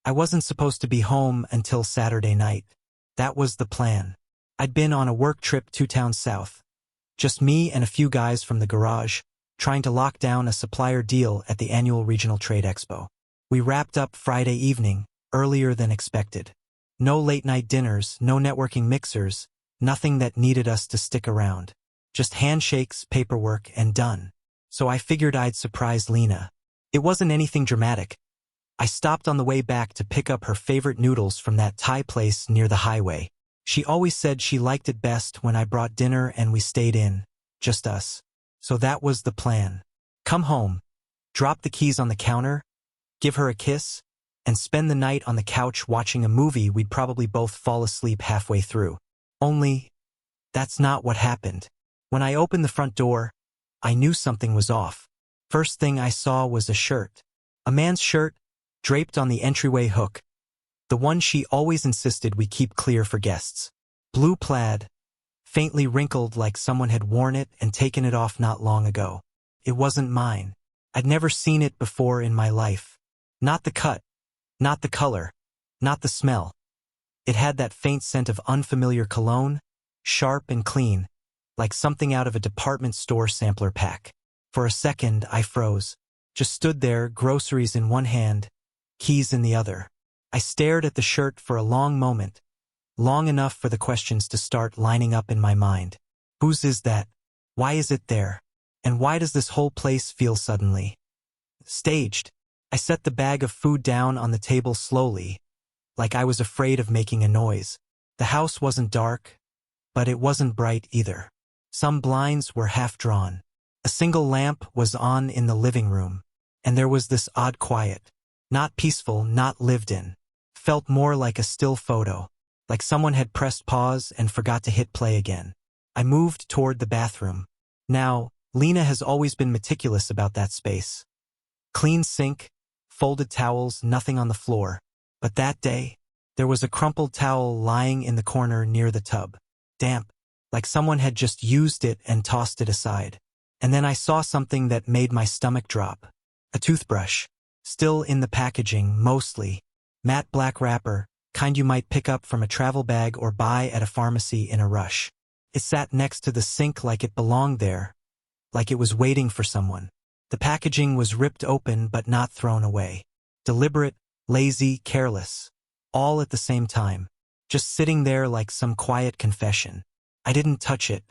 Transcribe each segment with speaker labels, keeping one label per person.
Speaker 1: I wasn't supposed to be home until Saturday night. That was the plan. I'd been on a work trip 2 towns south. Just me and a few guys from the garage, trying to lock down a supplier deal at the annual Regional Trade Expo. We wrapped up Friday evening, earlier than expected. No late-night dinners, no networking mixers, nothing that needed us to stick around. Just handshakes, paperwork, and done. So I figured I'd surprise Lena. It wasn't anything dramatic. I stopped on the way back to pick up her favorite noodles from that Thai place near the highway. She always said she liked it best when I brought dinner and we stayed in, just us. So that was the plan. Come home, drop the keys on the counter, give her a kiss, and spend the night on the couch watching a movie we'd probably both fall asleep halfway through. Only, that's not what happened. When I opened the front door, I knew something was off. First thing I saw was a shirt. A man's shirt, draped on the entryway hook. The one she always insisted we keep clear for guests. Blue plaid, faintly wrinkled like someone had worn it and taken it off not long ago. It wasn't mine. I'd never seen it before in my life. Not the cut, not the color, not the smell. It had that faint scent of unfamiliar cologne, sharp and clean, like something out of a department store sampler pack. For a second, I froze. Just stood there, groceries in one hand, keys in the other. I stared at the shirt for a long moment, long enough for the questions to start lining up in my mind. Whose is that? Why is it there? And why does this whole place feel suddenly staged? I set the bag of food down on the table slowly, like I was afraid of making a noise. The house wasn't dark, but it wasn't bright either. Some blinds were half drawn. A single lamp was on in the living room, and there was this odd quiet. Not peaceful, not lived in. Felt more like a still photo, like someone had pressed pause and forgot to hit play again. I moved toward the bathroom. Now, Lena has always been meticulous about that space. Clean sink, folded towels, nothing on the floor. But that day, there was a crumpled towel lying in the corner near the tub. Damp, like someone had just used it and tossed it aside. And then I saw something that made my stomach drop. A toothbrush. Still in the packaging, mostly. Matte black wrapper, kind you might pick up from a travel bag or buy at a pharmacy in a rush. It sat next to the sink like it belonged there, like it was waiting for someone. The packaging was ripped open but not thrown away. Deliberate, lazy, careless. All at the same time. Just sitting there like some quiet confession. I didn't touch it.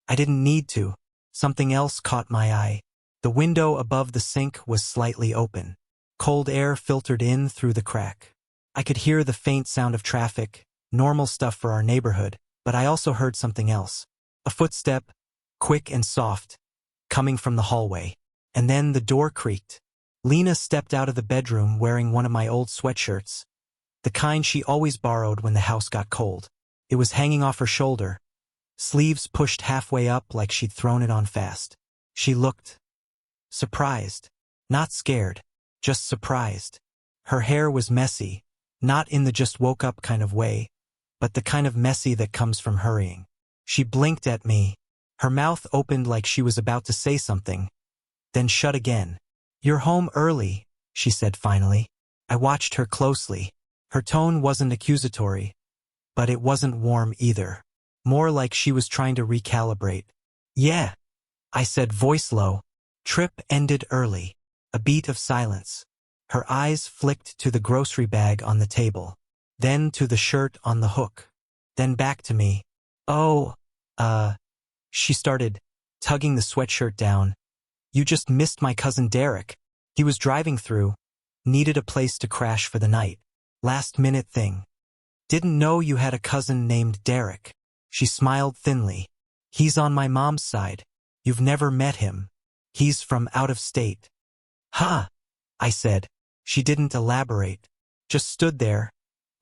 Speaker 1: I didn't need to. Something else caught my eye. The window above the sink was slightly open. Cold air filtered in through the crack. I could hear the faint sound of traffic, normal stuff for our neighborhood, but I also heard something else. A footstep, quick and soft, coming from the hallway. And then the door creaked. Lena stepped out of the bedroom wearing one of my old sweatshirts, the kind she always borrowed when the house got cold. It was hanging off her shoulder, sleeves pushed halfway up like she'd thrown it on fast. She looked surprised, not scared, just surprised. Her hair was messy, not in the just woke up kind of way, but the kind of messy that comes from hurrying. She blinked at me, her mouth opened like she was about to say something, then shut again. "You're home early," she said finally. I watched her closely. Her tone wasn't accusatory, but it wasn't warm either. More like she was trying to recalibrate. "Yeah," I said, voice low. Trip ended early. A beat of silence. Her eyes flicked to the grocery bag on the table, then to the shirt on the hook, then back to me. "Oh, she started, tugging the sweatshirt down. "You just missed my cousin Derek. He was driving through, needed a place to crash for the night. Last minute thing. Didn't know you had a cousin named Derek." She smiled thinly. "He's on my mom's side. You've never met him. He's from out of state." "Huh," I said. She didn't elaborate. Just stood there,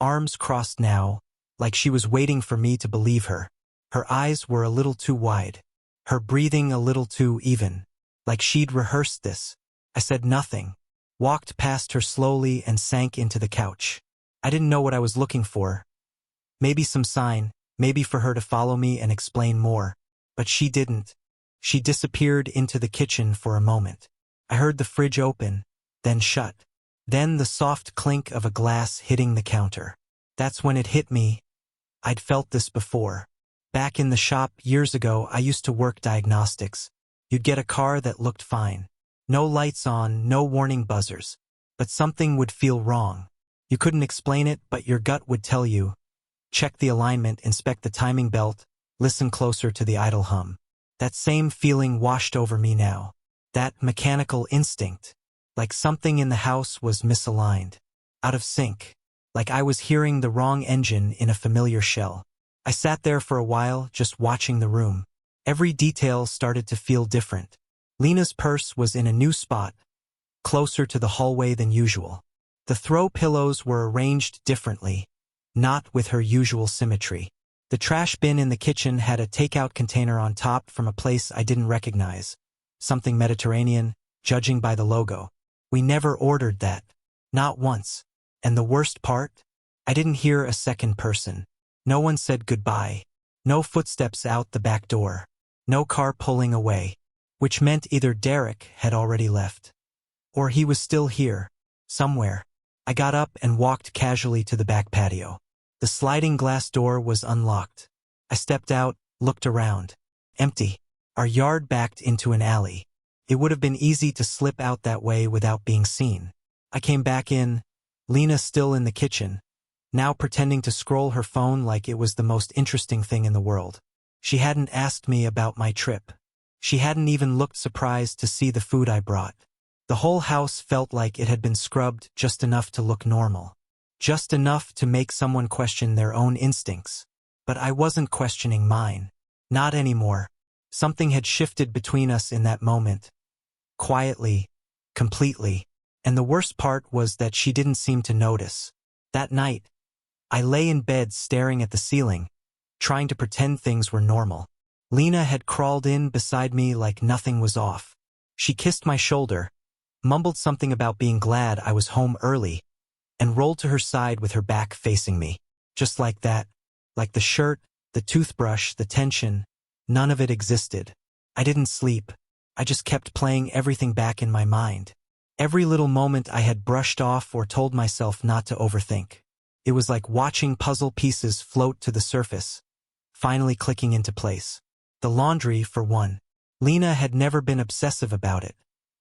Speaker 1: arms crossed now, like she was waiting for me to believe her. Her eyes were a little too wide. Her breathing a little too even. Like she'd rehearsed this. I said nothing. Walked past her slowly and sank into the couch. I didn't know what I was looking for. Maybe some sign, maybe for her to follow me and explain more. But she didn't. She disappeared into the kitchen for a moment. I heard the fridge open, then shut. Then the soft clink of a glass hitting the counter. That's when it hit me. I'd felt this before. Back in the shop years ago, I used to work diagnostics. You'd get a car that looked fine. No lights on, no warning buzzers. But something would feel wrong. You couldn't explain it, but your gut would tell you. Check the alignment, inspect the timing belt, listen closer to the idle hum. That same feeling washed over me now. That mechanical instinct. Like something in the house was misaligned. Out of sync. Like I was hearing the wrong engine in a familiar shell. I sat there for a while, just watching the room. Every detail started to feel different. Lena's purse was in a new spot, closer to the hallway than usual. The throw pillows were arranged differently, not with her usual symmetry. The trash bin in the kitchen had a takeout container on top from a place I didn't recognize. Something Mediterranean, judging by the logo. We never ordered that. Not once. And the worst part? I didn't hear a second person. No one said goodbye. No footsteps out the back door. No car pulling away. Which meant either Derek had already left. Or he was still here. Somewhere. I got up and walked casually to the back patio. The sliding glass door was unlocked. I stepped out, looked around. Empty. Our yard backed into an alley. It would have been easy to slip out that way without being seen. I came back in, Lena still in the kitchen, now pretending to scroll her phone like it was the most interesting thing in the world. She hadn't asked me about my trip. She hadn't even looked surprised to see the food I brought. The whole house felt like it had been scrubbed just enough to look normal. Just enough to make someone question their own instincts. But I wasn't questioning mine. Not anymore. Something had shifted between us in that moment. Quietly. Completely. And the worst part was that she didn't seem to notice. That night, I lay in bed staring at the ceiling, trying to pretend things were normal. Lena had crawled in beside me like nothing was off. She kissed my shoulder, mumbled something about being glad I was home early, and rolled to her side with her back facing me. Just like that. Like the shirt, the toothbrush, the tension, none of it existed. I didn't sleep. I just kept playing everything back in my mind. Every little moment I had brushed off or told myself not to overthink. It was like watching puzzle pieces float to the surface, finally clicking into place. The laundry, for one. Lena had never been obsessive about it.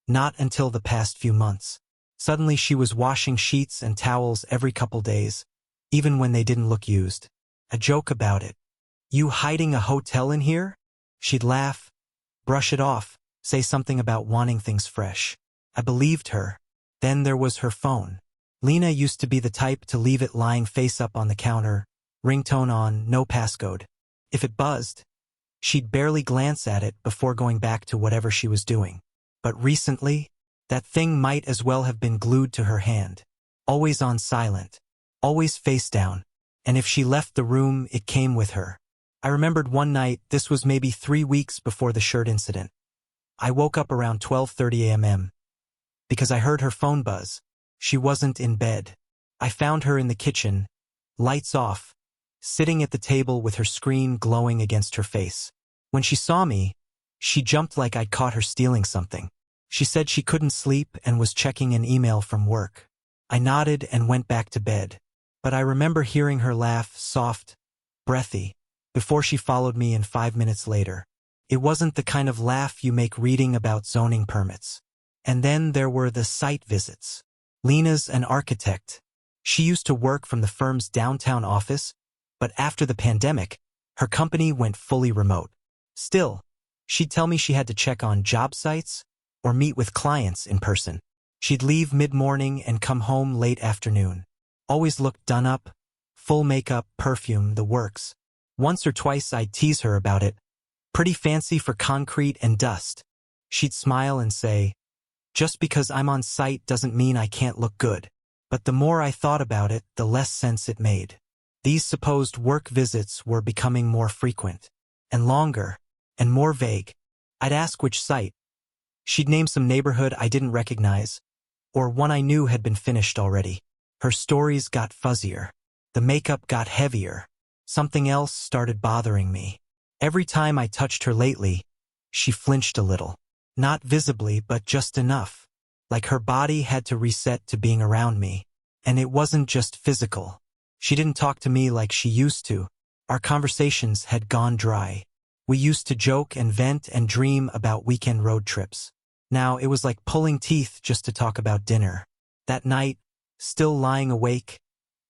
Speaker 1: Not until the past few months. Suddenly she was washing sheets and towels every couple days, even when they didn't look used. A joke about it. You hiding a hotel in here? She'd laugh, brush it off, say something about wanting things fresh. I believed her. Then there was her phone. Lena used to be the type to leave it lying face up on the counter, ringtone on, no passcode. If it buzzed, she'd barely glance at it before going back to whatever she was doing. But recently, that thing might as well have been glued to her hand. Always on silent. Always face down. And if she left the room, it came with her. I remembered one night, this was maybe 3 weeks before the shirt incident. I woke up around 12:30 a.m. because I heard her phone buzz. She wasn't in bed. I found her in the kitchen, lights off, sitting at the table with her screen glowing against her face. When she saw me, she jumped like I'd caught her stealing something. She said she couldn't sleep and was checking an email from work. I nodded and went back to bed. But I remember hearing her laugh, soft, breathy, before she followed me in 5 minutes later. It wasn't the kind of laugh you make reading about zoning permits. And then there were the site visits. Lena's an architect. She used to work from the firm's downtown office, but after the pandemic, her company went fully remote. Still, she'd tell me she had to check on job sites or meet with clients in person. She'd leave mid-morning and come home late afternoon. Always looked done up, full makeup, perfume, the works. Once or twice I'd tease her about it. Pretty fancy for concrete and dust. She'd smile and say, just because I'm on site doesn't mean I can't look good. But the more I thought about it, the less sense it made. These supposed work visits were becoming more frequent, and longer, and more vague. I'd ask which site. She'd name some neighborhood I didn't recognize, or one I knew had been finished already. Her stories got fuzzier. The makeup got heavier. Something else started bothering me. Every time I touched her lately, she flinched a little. Not visibly, but just enough. Like her body had to reset to being around me. And it wasn't just physical. She didn't talk to me like she used to. Our conversations had gone dry. We used to joke and vent and dream about weekend road trips. Now it was like pulling teeth just to talk about dinner. That night, still lying awake,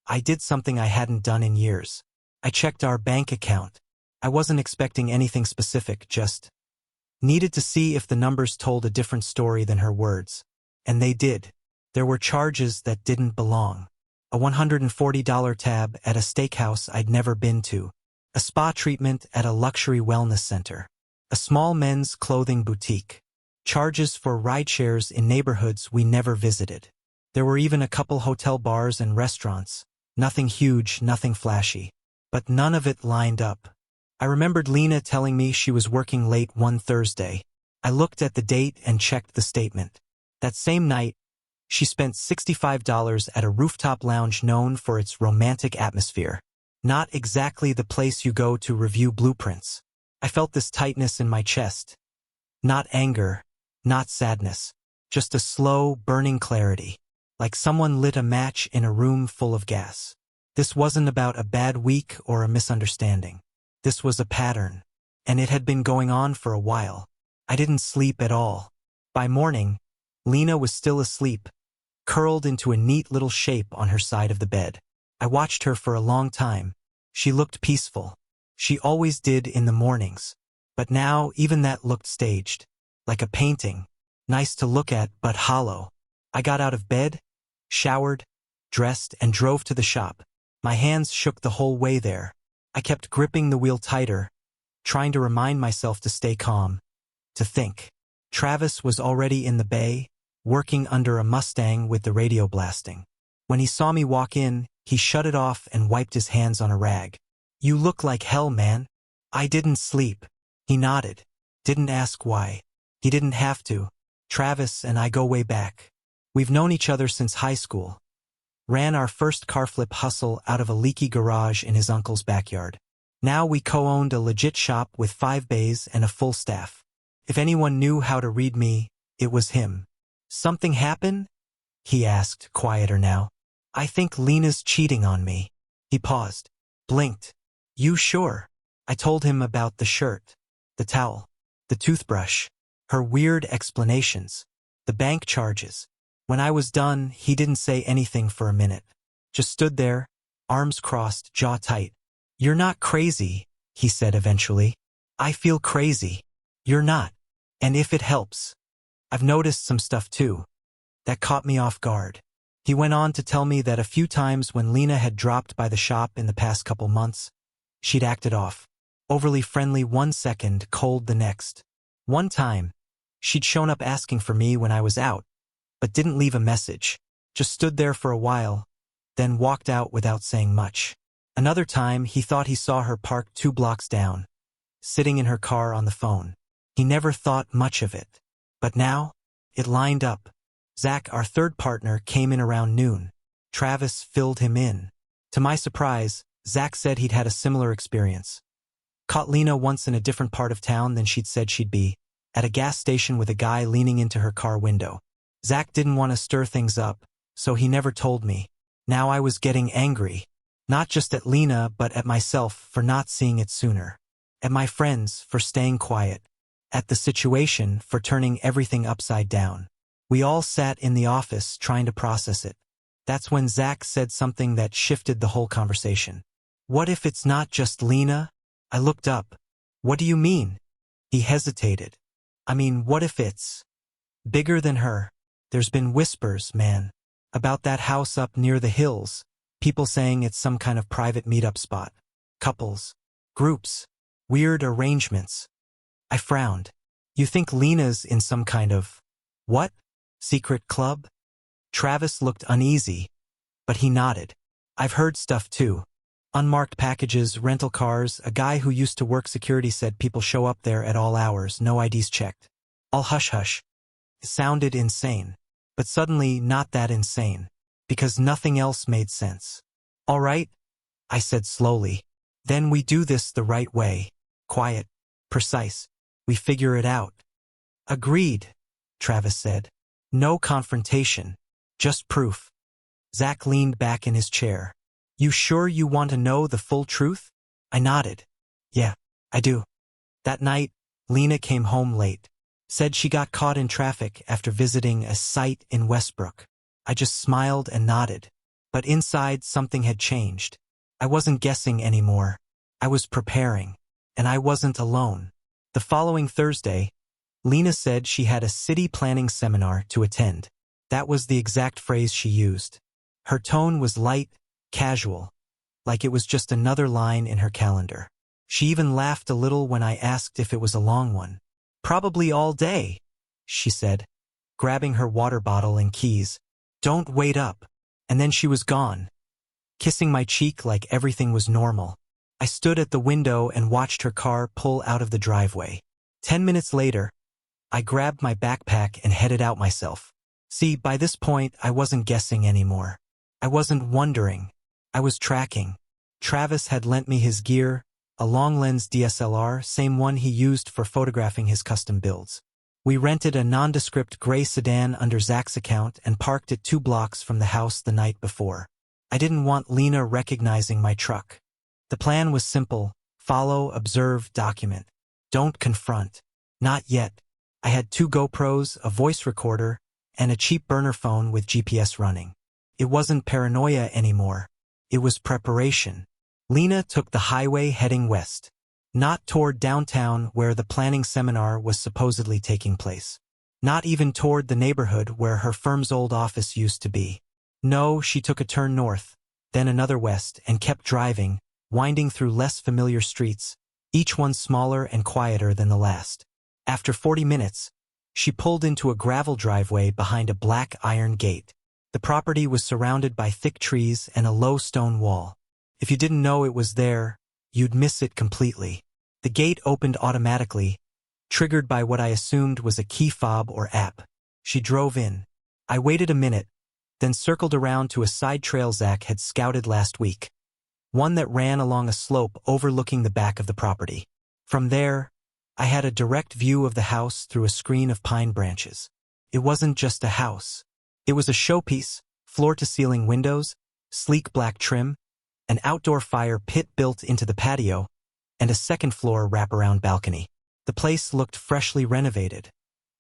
Speaker 1: I did something I hadn't done in years. I checked our bank account. I wasn't expecting anything specific, just needed to see if the numbers told a different story than her words. And they did. There were charges that didn't belong. A $140 tab at a steakhouse I'd never been to. A spa treatment at a luxury wellness center. A small men's clothing boutique. Charges for rideshares in neighborhoods we never visited. There were even a couple hotel bars and restaurants. Nothing huge, nothing flashy. But none of it lined up. I remembered Lena telling me she was working late one Thursday. I looked at the date and checked the statement. That same night, she spent $65 at a rooftop lounge known for its romantic atmosphere. Not exactly the place you go to review blueprints. I felt this tightness in my chest. Not anger, not sadness. Just a slow, burning clarity. Like someone lit a match in a room full of gas. This wasn't about a bad week or a misunderstanding. This was a pattern. And it had been going on for a while. I didn't sleep at all. By morning, Lena was still asleep, curled into a neat little shape on her side of the bed. I watched her for a long time. She looked peaceful. She always did in the mornings. But now even that looked staged. Like a painting. Nice to look at, but hollow. I got out of bed, showered, dressed, and drove to the shop. My hands shook the whole way there. I kept gripping the wheel tighter, trying to remind myself to stay calm, to think. Travis was already in the bay, working under a Mustang with the radio blasting. When he saw me walk in, he shut it off and wiped his hands on a rag. "You look like hell, man." "I didn't sleep." He nodded. Didn't ask why. He didn't have to. Travis and I go way back. We've known each other since high school. Ran our first car flip hustle out of a leaky garage in his uncle's backyard. Now we co-owned a legit shop with 5 bays and a full staff. If anyone knew how to read me, it was him. "Something happen?" he asked, quieter now. "I think Lena's cheating on me." He paused, blinked. "You sure?" I told him about the shirt, the towel, the toothbrush, her weird explanations, the bank charges. When I was done, he didn't say anything for a minute. Just stood there, arms crossed, jaw tight. "You're not crazy," he said eventually. "I feel crazy. You're not. And if it helps. I've noticed some stuff too." That caught me off guard. He went on to tell me that a few times when Lena had dropped by the shop in the past couple months, she'd acted off. Overly friendly one second, cold the next. One time, she'd shown up asking for me when I was out, but didn't leave a message. Just stood there for a while, then walked out without saying much. Another time, he thought he saw her parked 2 blocks down, sitting in her car on the phone. He never thought much of it. But now, it lined up. Zach, our third partner, came in around noon. Travis filled him in. To my surprise, Zach said he'd had a similar experience. Caught Lena once in a different part of town than she'd said she'd be, at a gas station with a guy leaning into her car window. Zach didn't want to stir things up, so he never told me. Now I was getting angry. Not just at Lena, but at myself for not seeing it sooner. At my friends for staying quiet. At the situation for turning everything upside down. We all sat in the office trying to process it. That's when Zach said something that shifted the whole conversation. "What if it's not just Lena?" I looked up. "What do you mean?" He hesitated. "I mean, what if it's bigger than her? There's been whispers, man, about that house up near the hills. People saying it's some kind of private meetup spot. Couples. Groups. Weird arrangements." I frowned. "You think Lena's in some kind of what? Secret club?" Travis looked uneasy, but he nodded. "I've heard stuff too. Unmarked packages, rental cars. A guy who used to work security said people show up there at all hours, no IDs checked. All hush-hush." It sounded insane, but suddenly not that insane, because nothing else made sense. "All right," I said slowly. "Then we do this the right way. Quiet. Precise. We figure it out." "Agreed," Travis said. No confrontation. Just proof. Zach leaned back in his chair. You sure you want to know the full truth? I nodded. Yeah, I do. That night, Lena came home late. Said she got caught in traffic after visiting a site in Westbrook. I just smiled and nodded. But inside, something had changed. I wasn't guessing anymore. I was preparing. And I wasn't alone. The following Thursday, Lena said she had a city planning seminar to attend. That was the exact phrase she used. Her tone was light, casual, like it was just another line in her calendar. She even laughed a little when I asked if it was a long one. Probably all day, she said, grabbing her water bottle and keys. Don't wait up. And then she was gone, kissing my cheek like everything was normal. I stood at the window and watched her car pull out of the driveway. 10 minutes later, I grabbed my backpack and headed out myself. See, by this point, I wasn't guessing anymore. I wasn't wondering. I was tracking. Travis had lent me his gear, a long-lens DSLR, same one he used for photographing his custom builds. We rented a nondescript gray sedan under Zach's account and parked it 2 blocks from the house the night before. I didn't want Lena recognizing my truck. The plan was simple: follow, observe, document. Don't confront. Not yet. I had 2 GoPros, a voice recorder, and a cheap burner phone with GPS running. It wasn't paranoia anymore. It was preparation. Lena took the highway heading west. Not toward downtown where the planning seminar was supposedly taking place. Not even toward the neighborhood where her firm's old office used to be. No, she took a turn north, then another west, and kept driving, winding through less familiar streets, each one smaller and quieter than the last. After 40 minutes, she pulled into a gravel driveway behind a black iron gate. The property was surrounded by thick trees and a low stone wall. If you didn't know it was there, you'd miss it completely. The gate opened automatically, triggered by what I assumed was a key fob or app. She drove in. I waited a minute, then circled around to a side trail Zach had scouted last week. One that ran along a slope overlooking the back of the property. From there, I had a direct view of the house through a screen of pine branches. It wasn't just a house. It was a showpiece, floor-to-ceiling windows, sleek black trim, an outdoor fire pit built into the patio, and a second-floor wraparound balcony. The place looked freshly renovated,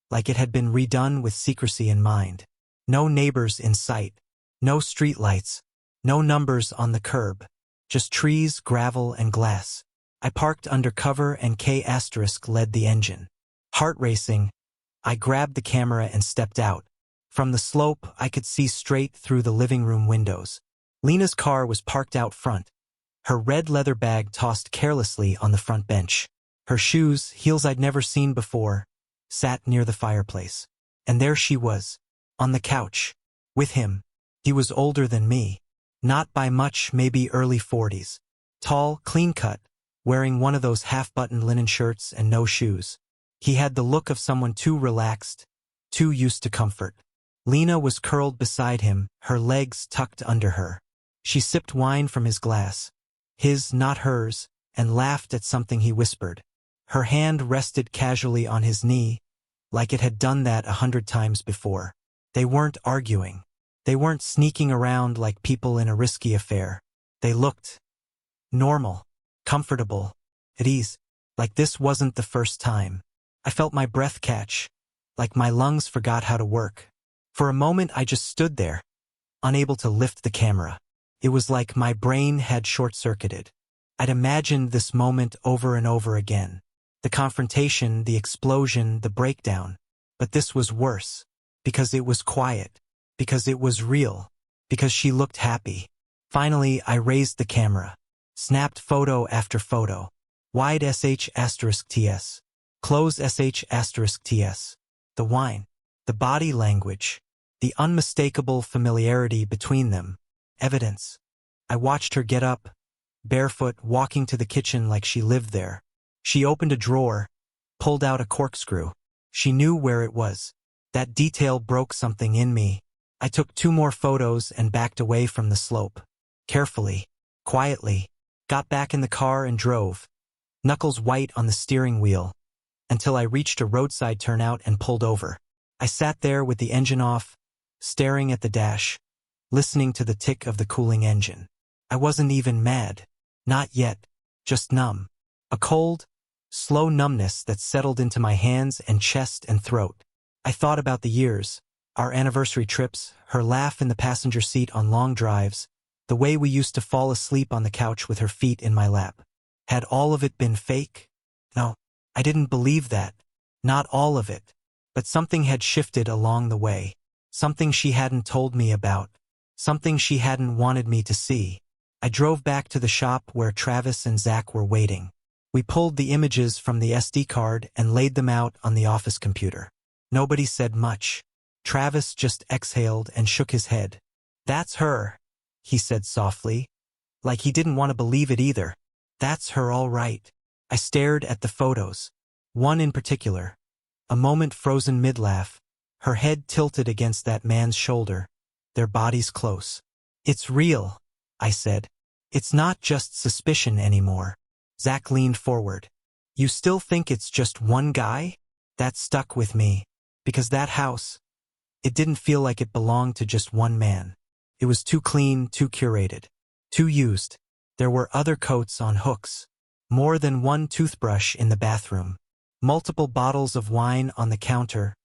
Speaker 1: like it had been redone with secrecy in mind. No neighbors in sight, no streetlights, no numbers on the curb, just trees, gravel, and glass. I parked under cover and K** led the engine. Heart racing, I grabbed the camera and stepped out. From the slope, I could see straight through the living room windows. Lena's car was parked out front, her red leather bag tossed carelessly on the front bench. Her shoes, heels I'd never seen before, sat near the fireplace. And there she was, on the couch, with him. He was older than me. Not by much, maybe early 40s. Tall, clean-cut, wearing one of those half-buttoned linen shirts and no shoes. He had the look of someone too relaxed, too used to comfort. Lena was curled beside him, her legs tucked under her. She sipped wine from his glass, his, not hers, and laughed at something he whispered. Her hand rested casually on his knee, like it had done that 100 times before. They weren't arguing. They weren't sneaking around like people in a risky affair. They looked normal, comfortable, at ease, like this wasn't the first time. I felt my breath catch, like my lungs forgot how to work. For a moment I just stood there, unable to lift the camera. It was like my brain had short-circuited. I'd imagined this moment over and over again. The confrontation, the explosion, the breakdown. But this was worse, because it was quiet, because it was real, because she looked happy. Finally, I raised the camera, snapped photo after photo. Wide sh*ts, close sh*ts. The wine, the body language, the unmistakable familiarity between them. Evidence. I watched her get up, barefoot, walking to the kitchen like she lived there. She opened a drawer, pulled out a corkscrew. She knew where it was. That detail broke something in me. I took 2 more photos and backed away from the slope. Carefully, quietly, got back in the car and drove, knuckles white on the steering wheel, until I reached a roadside turnout and pulled over. I sat there with the engine off, staring at the dash, listening to the tick of the cooling engine. I wasn't even mad. Not yet. Just numb. A cold, slow numbness that settled into my hands and chest and throat. I thought about the years, our anniversary trips, her laugh in the passenger seat on long drives, the way we used to fall asleep on the couch with her feet in my lap. Had all of it been fake? No, I didn't believe that. Not all of it. But something had shifted along the way. Something she hadn't told me about. Something she hadn't wanted me to see. I drove back to the shop where Travis and Zach were waiting. We pulled the images from the SD card and laid them out on the office computer. Nobody said much. Travis just exhaled and shook his head. "That's her," he said softly, like he didn't want to believe it either. "That's her all right." I stared at the photos. One in particular. A moment frozen mid-laugh, her head tilted against that man's shoulder, their bodies close. "It's real," I said. "It's not just suspicion anymore." Zach leaned forward. "You still think it's just one guy?" That stuck with me, because that house, it didn't feel like it belonged to just one man. It was too clean, too curated, too used. There were other coats on hooks. More than one toothbrush in the bathroom. Multiple bottles of wine on the counter.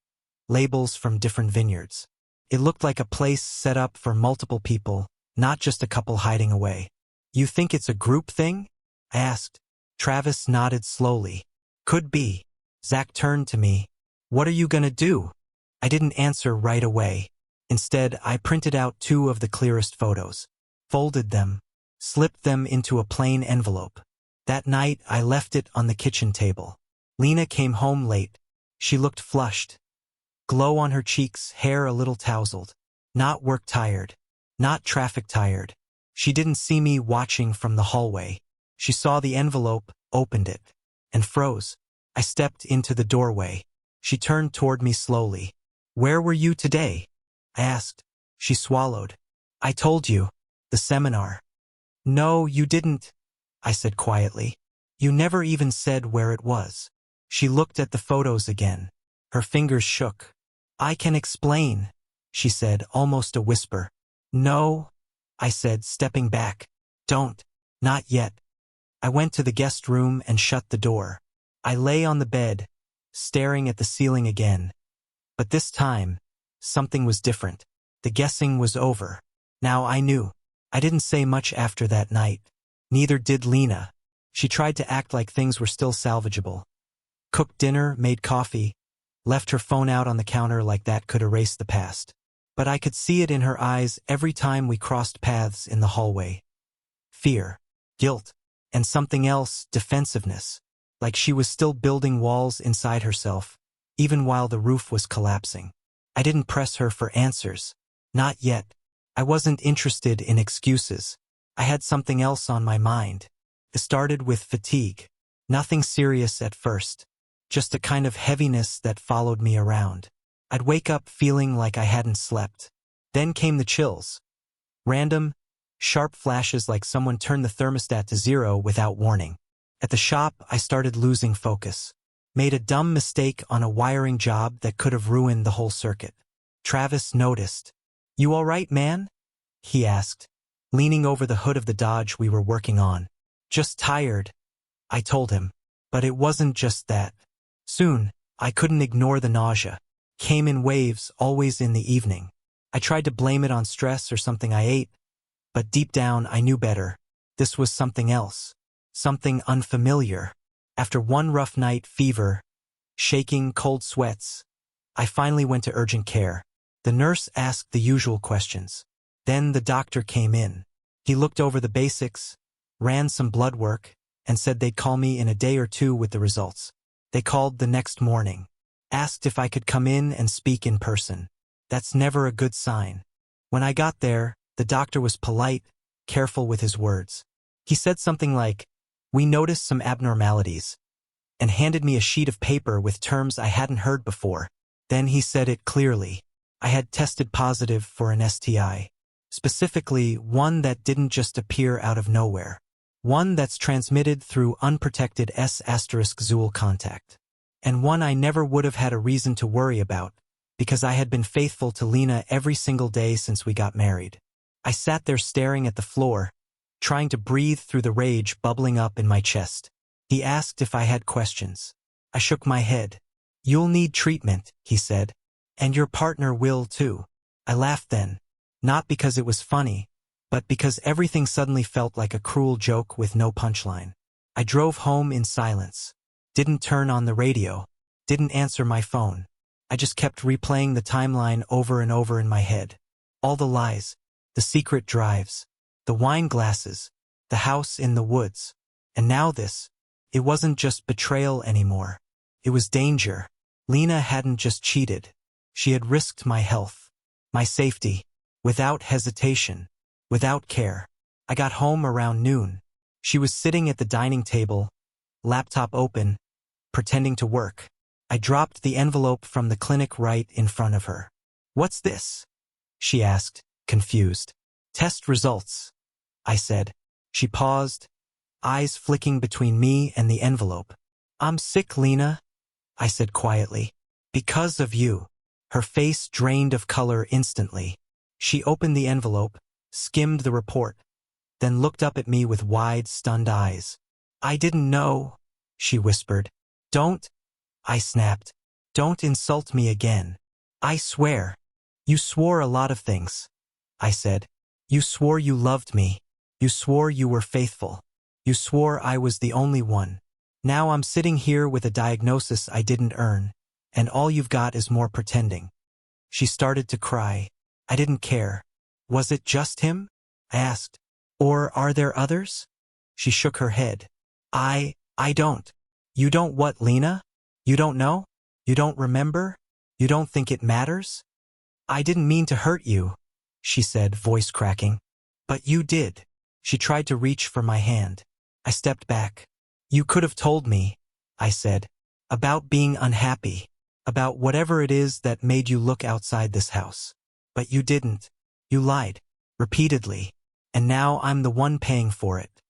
Speaker 1: Labels from different vineyards. It looked like a place set up for multiple people, not just a couple hiding away. "You think it's a group thing?" I asked. Travis nodded slowly. "Could be." Zach turned to me. "What are you gonna do?" I didn't answer right away. Instead, I printed out 2 of the clearest photos, folded them, slipped them into a plain envelope. That night, I left it on the kitchen table. Lena came home late. She looked flushed. Glow on her cheeks, hair a little tousled. Not work tired. Not traffic tired. She didn't see me watching from the hallway. She saw the envelope, opened it, and froze. I stepped into the doorway. She turned toward me slowly. "Where were you today?" I asked. She swallowed. "I told you. The seminar." "No, you didn't," I said quietly. "You never even said where it was." She looked at the photos again. Her fingers shook. "I can explain," she said, almost a whisper. "No," I said, stepping back. "Don't. Not yet." I went to the guest room and shut the door. I lay on the bed, staring at the ceiling again. But this time, something was different. The guessing was over. Now I knew. I didn't say much after that night. Neither did Lena. She tried to act like things were still salvageable. Cooked dinner, made coffee, left her phone out on the counter like that could erase the past. But I could see it in her eyes every time we crossed paths in the hallway. Fear, guilt, and something else, defensiveness. Like she was still building walls inside herself, even while the roof was collapsing. I didn't press her for answers. Not yet. I wasn't interested in excuses. I had something else on my mind. It started with fatigue. Nothing serious at first. Just a kind of heaviness that followed me around. I'd wake up feeling like I hadn't slept. Then came the chills. Random, sharp flashes like someone turned the thermostat to 0 without warning. At the shop, I started losing focus. Made a dumb mistake on a wiring job that could have ruined the whole circuit. Travis noticed. "You all right, man?" he asked, leaning over the hood of the Dodge we were working on. "Just tired," I told him. But it wasn't just that. Soon, I couldn't ignore the nausea. Came in waves, always in the evening. I tried to blame it on stress or something I ate, but deep down I knew better. This was something else. Something unfamiliar. After one rough night, fever, shaking, cold sweats, I finally went to urgent care. The nurse asked the usual questions. Then the doctor came in. He looked over the basics, ran some blood work, and said they'd call me in a day or 2 with the results. They called the next morning. Asked if I could come in and speak in person. That's never a good sign. When I got there, the doctor was polite, careful with his words. He said something like, "We noticed some abnormalities," and handed me a sheet of paper with terms I hadn't heard before. Then he said it clearly. I had tested positive for an STI. Specifically, one that didn't just appear out of nowhere. One that's transmitted through unprotected S**Zool contact. And one I never would have had a reason to worry about, because I had been faithful to Lena every single day since we got married. I sat there staring at the floor, trying to breathe through the rage bubbling up in my chest. He asked if I had questions. I shook my head. "You'll need treatment," he said. "And your partner will too." I laughed then, not because it was funny, but because everything suddenly felt like a cruel joke with no punchline. I drove home in silence, didn't turn on the radio, didn't answer my phone. I just kept replaying the timeline over and over in my head. All the lies, the secret drives, the wine glasses, the house in the woods. And now this. It wasn't just betrayal anymore. It was danger. Lena hadn't just cheated. She had risked my health, my safety, without hesitation, without care. I got home around noon. She was sitting at the dining table, laptop open, pretending to work. I dropped the envelope from the clinic right in front of her. "What's this?" she asked, confused. "Test results," I said. She paused, eyes flicking between me and the envelope. "I'm sick, Lena," I said quietly. "Because of you." Her face drained of color instantly. She opened the envelope, skimmed the report, then looked up at me with wide, stunned eyes. "I didn't know," she whispered. "Don't," I snapped. "Don't insult me again. I swear." "You swore a lot of things," I said. "You swore you loved me. You swore you were faithful. You swore I was the only one. Now I'm sitting here with a diagnosis I didn't earn, and all you've got is more pretending." She started to cry. I didn't care. "Was it just him?" I asked. "Or are there others?" She shook her head. I don't." "You don't what, Lena? You don't know? You don't remember? You don't think it matters?" "I didn't mean to hurt you," she said, voice cracking. "But you did." She tried to reach for my hand. I stepped back. "You could have told me," I said, "about being unhappy, about whatever it is that made you look outside this house. But you didn't. You lied, repeatedly, and now I'm the one paying for it."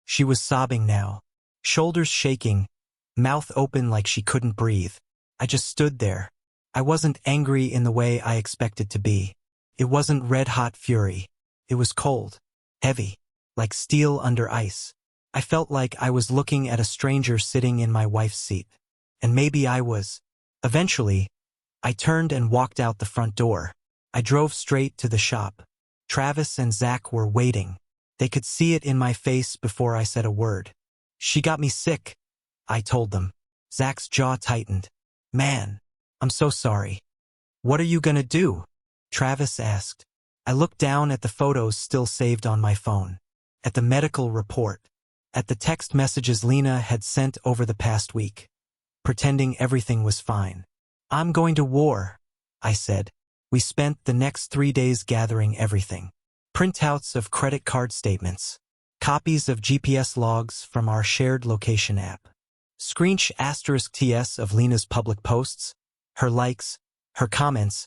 Speaker 1: She was sobbing now, shoulders shaking, mouth open like she couldn't breathe. I just stood there. I wasn't angry in the way I expected to be. It wasn't red-hot fury. It was cold, heavy, like steel under ice. I felt like I was looking at a stranger sitting in my wife's seat. And maybe I was. Eventually, I turned and walked out the front door. I drove straight to the shop. Travis and Zach were waiting. They could see it in my face before I said a word. "She got me sick," I told them. Zach's jaw tightened. "Man, I'm so sorry." "What are you gonna do?" Travis asked. I looked down at the photos still saved on my phone, at the medical report, at the text messages Lena had sent over the past week, pretending everything was fine. "I'm going to war," I said. We spent the next 3 days gathering everything. Printouts of credit card statements, copies of GPS logs from our shared location app, **TS of Lena's public posts, her likes, her comments,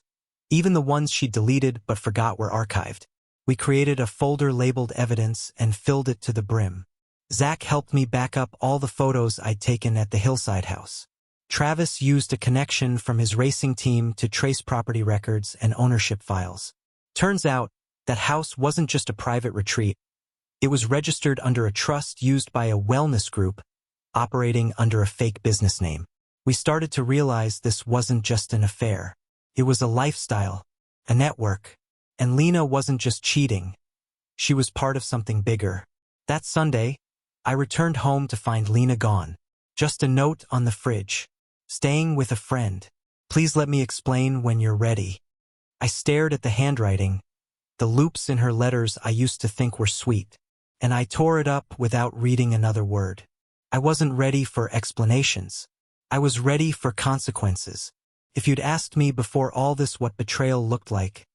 Speaker 1: even the ones she deleted but forgot were archived. We created a folder labeled evidence and filled it to the brim. Zach helped me back up all the photos I'd taken at the hillside house. Travis used a connection from his racing team to trace property records and ownership files. Turns out, that house wasn't just a private retreat. It was registered under a trust used by a wellness group, operating under a fake business name. We started to realize this wasn't just an affair. It was a lifestyle, a network. And Lena wasn't just cheating. She was part of something bigger. That Sunday, I returned home to find Lena gone. Just a note on the fridge. "Staying with a friend. Please let me explain when you're ready." I stared at the handwriting, the loops in her letters I used to think were sweet, and I tore it up without reading another word. I wasn't ready for explanations. I was ready for consequences. If you'd asked me before all this what betrayal looked like,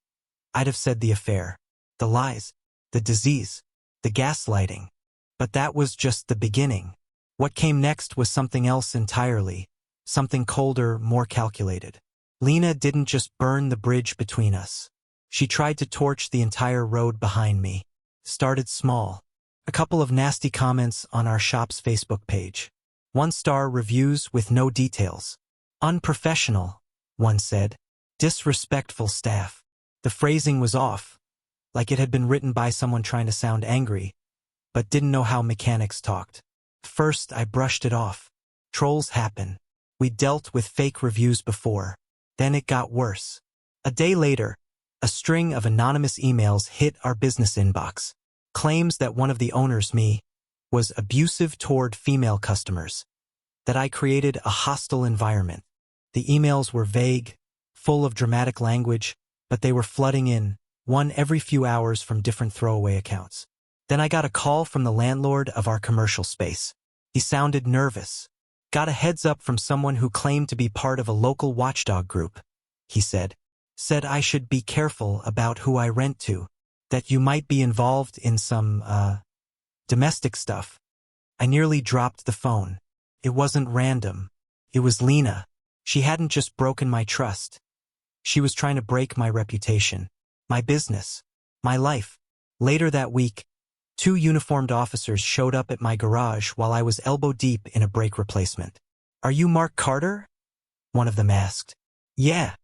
Speaker 1: I'd have said the affair, the lies, the disease, the gaslighting. But that was just the beginning. What came next was something else entirely, something colder, more calculated. Lena didn't just burn the bridge between us. She tried to torch the entire road behind me. Started small. A couple of nasty comments on our shop's Facebook page. 1-star reviews with no details. "Unprofessional," one said. Disrespectful staff. The phrasing was off, like it had been written by someone trying to sound angry, but didn't know how mechanics talked. First, I brushed it off. Trolls happen. We dealt with fake reviews before. Then it got worse. A day later, a string of anonymous emails hit our business inbox. Claims that one of the owners, me, was abusive toward female customers. That I created a hostile environment. The emails were vague, full of dramatic language, but they were flooding in, one every few hours from different throwaway accounts. Then I got a call from the landlord of our commercial space. He sounded nervous. Got a heads up from someone who claimed to be part of a local watchdog group, he said. Said I should be careful about who I rent to, that you might be involved in some, domestic stuff. I nearly dropped the phone. It wasn't random. It was Lena. She hadn't just broken my trust. She was trying to break my reputation, my business, my life. Later that week, 2 uniformed officers showed up at my garage while I was elbow-deep in a brake replacement. "Are you Mark Carter?" one of them asked. "Yeah,"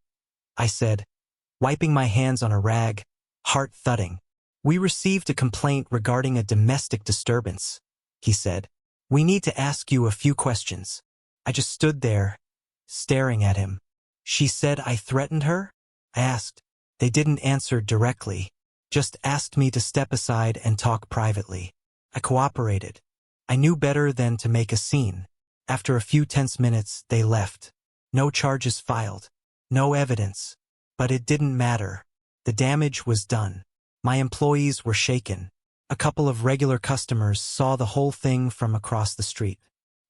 Speaker 1: I said, wiping my hands on a rag, heart thudding. "We received a complaint regarding a domestic disturbance," he said. "We need to ask you a few questions." I just stood there, staring at him. "She said I threatened her?" I asked. They didn't answer directly, just asked me to step aside and talk privately. I cooperated. I knew better than to make a scene. After a few tense minutes, they left. No charges filed. No evidence. But it didn't matter. The damage was done. My employees were shaken. A couple of regular customers saw the whole thing from across the street.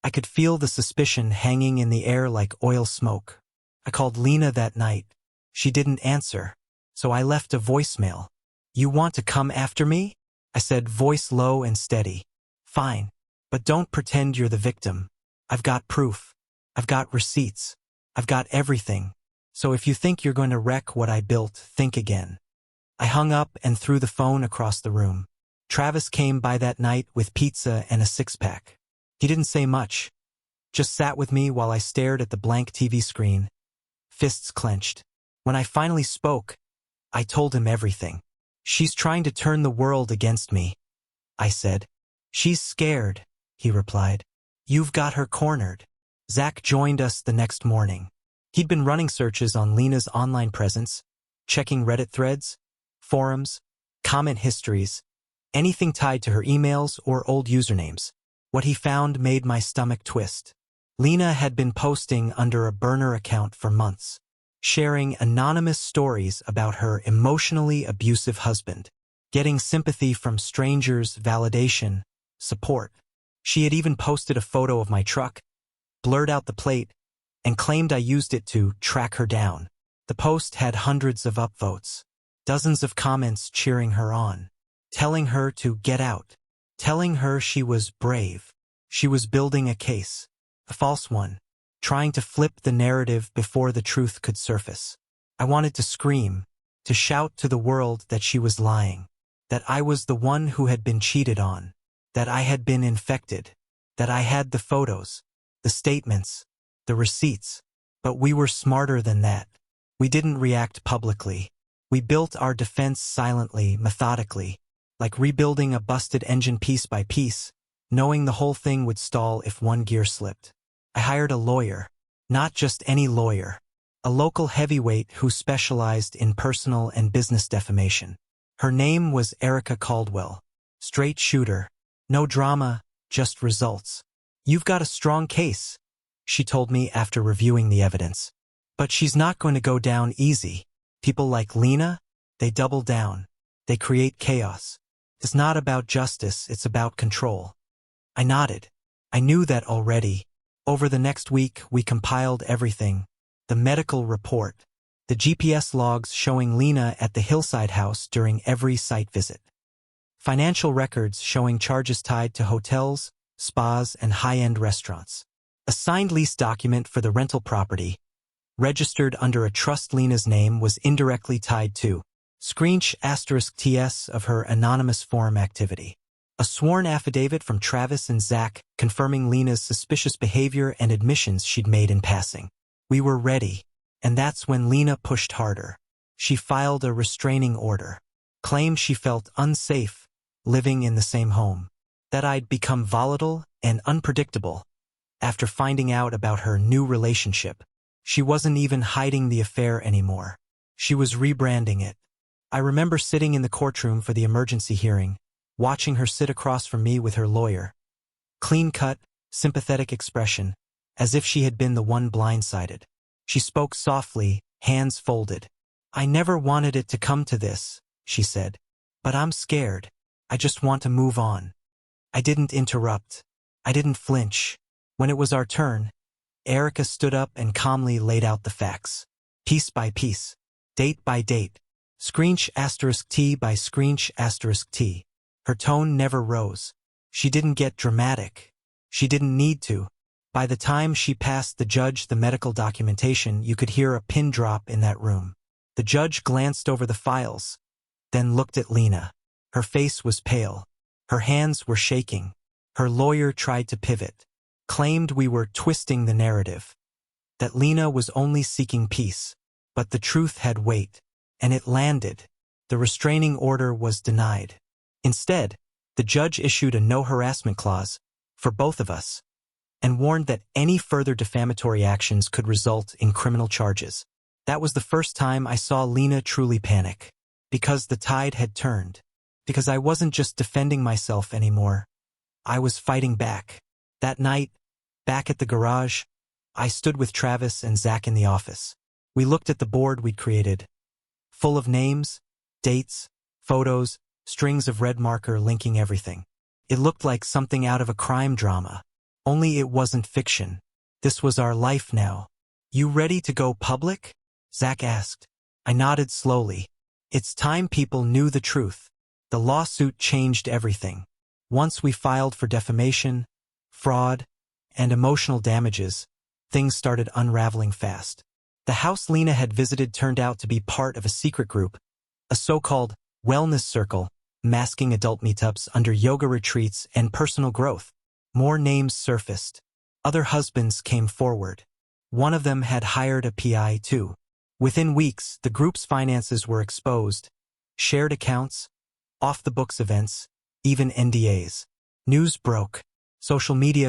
Speaker 1: I could feel the suspicion hanging in the air like oil smoke. I called Lena that night. She didn't answer, so I left a voicemail. "You want to come after me?" I said, voice low and steady. "Fine, but don't pretend you're the victim. I've got proof. I've got receipts. I've got everything. So if you think you're going to wreck what I built, think again." I hung up and threw the phone across the room. Travis came by that night with pizza and a 6-pack. He didn't say much, just sat with me while I stared at the blank TV screen, fists clenched. When I finally spoke, I told him everything. "She's trying to turn the world against me," I said. "She's scared," he replied. "You've got her cornered." Zach joined us the next morning. He'd been running searches on Lena's online presence, checking Reddit threads, forums, comment histories, anything tied to her emails or old usernames. What he found made my stomach twist. Lena had been posting under a burner account for months, sharing anonymous stories about her emotionally abusive husband, getting sympathy from strangers, validation, support. She had even posted a photo of my truck, blurred out the plate, and claimed I used it to track her down. The post had hundreds of upvotes, dozens of comments cheering her on, telling her to get out, telling her she was brave. She was building a case, a false one, trying to flip the narrative before the truth could surface. I wanted to scream, to shout to the world that she was lying, that I was the one who had been cheated on, that I had been infected, that I had the photos, the statements, the receipts. But we were smarter than that. We didn't react publicly. We built our defense silently, methodically, like rebuilding a busted engine piece by piece, knowing the whole thing would stall if one gear slipped. I hired a lawyer, not just any lawyer, a local heavyweight who specialized in personal and business defamation. Her name was Erica Caldwell. Straight shooter, no drama, just results. "You've got a strong case," she told me after reviewing the evidence. "But she's not going to go down easy. People like Lena, they double down. They create chaos. It's not about justice, it's about control." I nodded. I knew that already. Over the next week, we compiled everything. The medical report, the GPS logs showing Lena at the Hillside house during every site visit, financial records showing charges tied to hotels, spas, and high-end restaurants, a signed lease document for the rental property, registered under a trust Lena's name, was indirectly tied to **TS of her anonymous forum activity. A sworn affidavit from Travis and Zach confirming Lena's suspicious behavior and admissions she'd made in passing. We were ready. And that's when Lena pushed harder. She filed a restraining order, claimed she felt unsafe living in the same home, that I'd become volatile and unpredictable. After finding out about her new relationship, she wasn't even hiding the affair anymore. She was rebranding it. I remember sitting in the courtroom for the emergency hearing, watching her sit across from me with her lawyer. Clean-cut, sympathetic expression, as if she had been the one blindsided. She spoke softly, hands folded. "I never wanted it to come to this," she said. "But I'm scared. I just want to move on." I didn't interrupt. I didn't flinch. When it was our turn, Erica stood up and calmly laid out the facts. Piece by piece. Date by date. *T by *T. Her tone never rose. She didn't get dramatic. She didn't need to. By the time she passed the judge the medical documentation, you could hear a pin drop in that room. The judge glanced over the files, then looked at Lena. Her face was pale. Her hands were shaking. Her lawyer tried to pivot, claimed we were twisting the narrative, that Lena was only seeking peace. But the truth had weight, and it landed. The restraining order was denied. Instead, the judge issued a no-harassment clause for both of us, and warned that any further defamatory actions could result in criminal charges. That was the first time I saw Lena truly panic, because the tide had turned, because I wasn't just defending myself anymore. I was fighting back. That night, back at the garage, I stood with Travis and Zach in the office. We looked at the board we'd created, full of names, dates, photos, strings of red marker linking everything. It looked like something out of a crime drama. Only it wasn't fiction. This was our life now. "You ready to go public?" Zach asked. I nodded slowly. It's time people knew the truth. The lawsuit changed everything. Once we filed for defamation, fraud, and emotional damages, things started unraveling fast. The house Lena had visited turned out to be part of a secret group, a so-called wellness circle, masking adult meetups under yoga retreats and personal growth. More names surfaced. Other husbands came forward. One of them had hired a PI too. Within weeks, the group's finances were exposed. Shared accounts, off-the-books events, even NDAs. News broke. Social media